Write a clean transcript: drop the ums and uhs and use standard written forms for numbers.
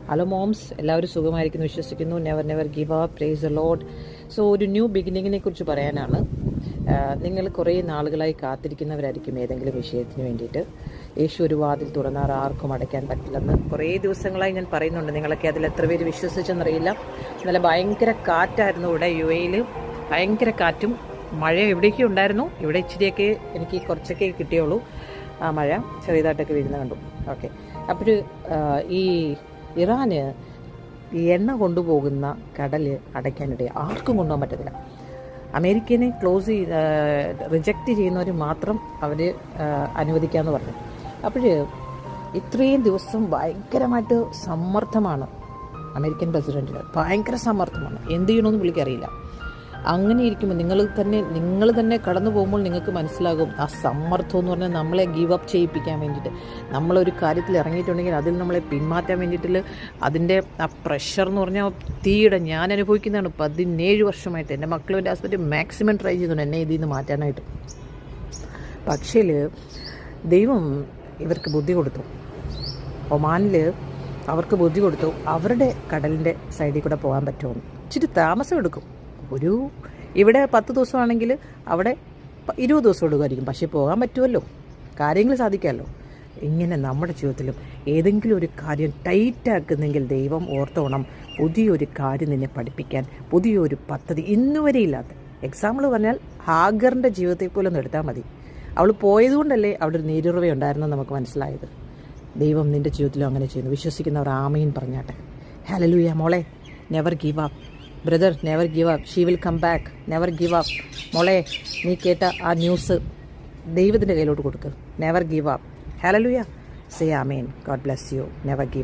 Hello moms, എല്ലാവരും സുഖമായിരിക്കുന്നു വിശ്വസിക്കുന്നു. Never never give up, praise the Lord. So ഒരു ന്യൂ ബിഗിനിങ്ങിനെ കുറിച്ച് പറയാനാണ്. നിങ്ങൾ കുറേ നാളുകളായി കാത്തിരിക്കുന്നവരായിരിക്കും ഏതെങ്കിലും വിഷയത്തിന് വേണ്ടിയിട്ട്. യേശു ഒരു വാതിൽ തുറന്നാൽ ആർക്കും അടയ്ക്കാൻ പറ്റില്ലെന്ന് കുറേ ദിവസങ്ങളായി ഞാൻ പറയുന്നുണ്ട്. നിങ്ങളൊക്കെ അതിൽ എത്ര പേര് വിശ്വസിച്ചെന്നറിയില്ല. നല്ല ഭയങ്കര കാറ്റായിരുന്നു ഇവിടെ UAE. ഭയങ്കര കാറ്റും മഴ എവിടേക്കും ഉണ്ടായിരുന്നു. ഇവിടെ ഇച്ചിരിയൊക്കെ എനിക്ക് കുറച്ചൊക്കെ കിട്ടിയുള്ളൂ. ആ മഴ ചെറിയതായിട്ടൊക്കെ വീഴുന്ന കണ്ടു. ഓക്കെ, അപ്പോൾ ഈ ഇറാന് എണ്ണ കൊണ്ടുപോകുന്ന കടൽ അടയ്ക്കാനിടയിൽ ആർക്കും കൊണ്ടുപോകാൻ പറ്റത്തില്ല. അമേരിക്കനെ റിജക്റ്റ് ചെയ്യുന്നവർ മാത്രം അവർ അനുവദിക്കാമെന്ന് പറഞ്ഞു. അപ്പോൾ ഇത്രയും ദിവസം ഭയങ്കരമായിട്ട് സമ്മർദ്ദമാണ് അമേരിക്കൻ പ്രസിഡൻറ്റിന്. ഭയങ്കര സമ്മർദ്ദമാണ്. എന്ത് ചെയ്യണമെന്ന് പുള്ളിക്കറിയില്ല. അങ്ങനെ ഇരിക്കുമ്പോൾ നിങ്ങൾ തന്നെ കടന്നു പോകുമ്പോൾ നിങ്ങൾക്ക് മനസ്സിലാകും ആ സമ്മർദ്ദം എന്ന് പറഞ്ഞാൽ നമ്മളെ ഗീവ് അപ്പ് ചെയ്യിപ്പിക്കാൻ വേണ്ടിയിട്ട്. നമ്മളൊരു കാര്യത്തിൽ ഇറങ്ങിയിട്ടുണ്ടെങ്കിൽ അതിൽ നമ്മളെ പിന്മാറ്റാൻ വേണ്ടിയിട്ടുള്ള അതിൻ്റെ ആ പ്രഷർ എന്ന് പറഞ്ഞാൽ തീയുടെ ഞാൻ അനുഭവിക്കുന്നതാണ്. 17 വർഷമായിട്ട് എൻ്റെ മക്കളും എൻ്റെ ഹസ്ബൻഡ് മാക്സിമം ട്രൈ ചെയ്തിട്ടുണ്ട് എന്നെ ഇതിൽ നിന്ന് മാറ്റാനായിട്ട്. പക്ഷേ ദൈവം ഇവർക്ക് ബുദ്ധി കൊടുത്തു. ഒമാനിൽ അവർക്ക് ബുദ്ധി കൊടുത്തു. അവരുടെ കടലിൻ്റെ സൈഡിൽ കൂടെ പോകാൻ പറ്റുമെന്ന്. ഇച്ചിരി താമസം എടുക്കും. ഇവിടെ 10 ദിവസമാണെങ്കിൽ അവിടെ 20 ദിവസം എടുക്കുമായിരിക്കും. പക്ഷേ പോകാൻ പറ്റുമല്ലോ, കാര്യങ്ങൾ സാധിക്കാമല്ലോ. ഇങ്ങനെ നമ്മുടെ ജീവിതത്തിലും ഏതെങ്കിലും ഒരു കാര്യം ടൈറ്റാക്കുന്നെങ്കിൽ ദൈവം ഓർത്തോണം, പുതിയൊരു കാര്യം നിന്നെ പഠിപ്പിക്കാൻ പുതിയൊരു പദ്ധതി ഇന്നുവരെ ഇല്ലാത്ത. എക്സാമ്പിൾ പറഞ്ഞാൽ ഹാഗറിൻ്റെ ജീവിതത്തെ പോലെ ഒന്ന് എടുത്താൽ മതി. അവൾ പോയതുകൊണ്ടല്ലേ അവിടെ ഒരു നീരുറവ നമുക്ക് മനസ്സിലായത്. ദൈവം നിൻ്റെ ജീവിതത്തിലും അങ്ങനെ ചെയ്യുന്നു. വിശ്വസിക്കുന്നവർ ആമേൻ പറഞ്ഞാട്ടെ. ഹല്ലേലൂയ. മോളെ, never give up. Brother, never give up. She will come back. Never give up. മോളെ, നീ കേട്ട ആ ന്യൂസ് ദൈവത്തിൻ്റെ കയ്യിലോട്ട് കൊടുക്കുക. Never give up. ഹല്ലേലൂയ. Say amen. God bless you. Never give up.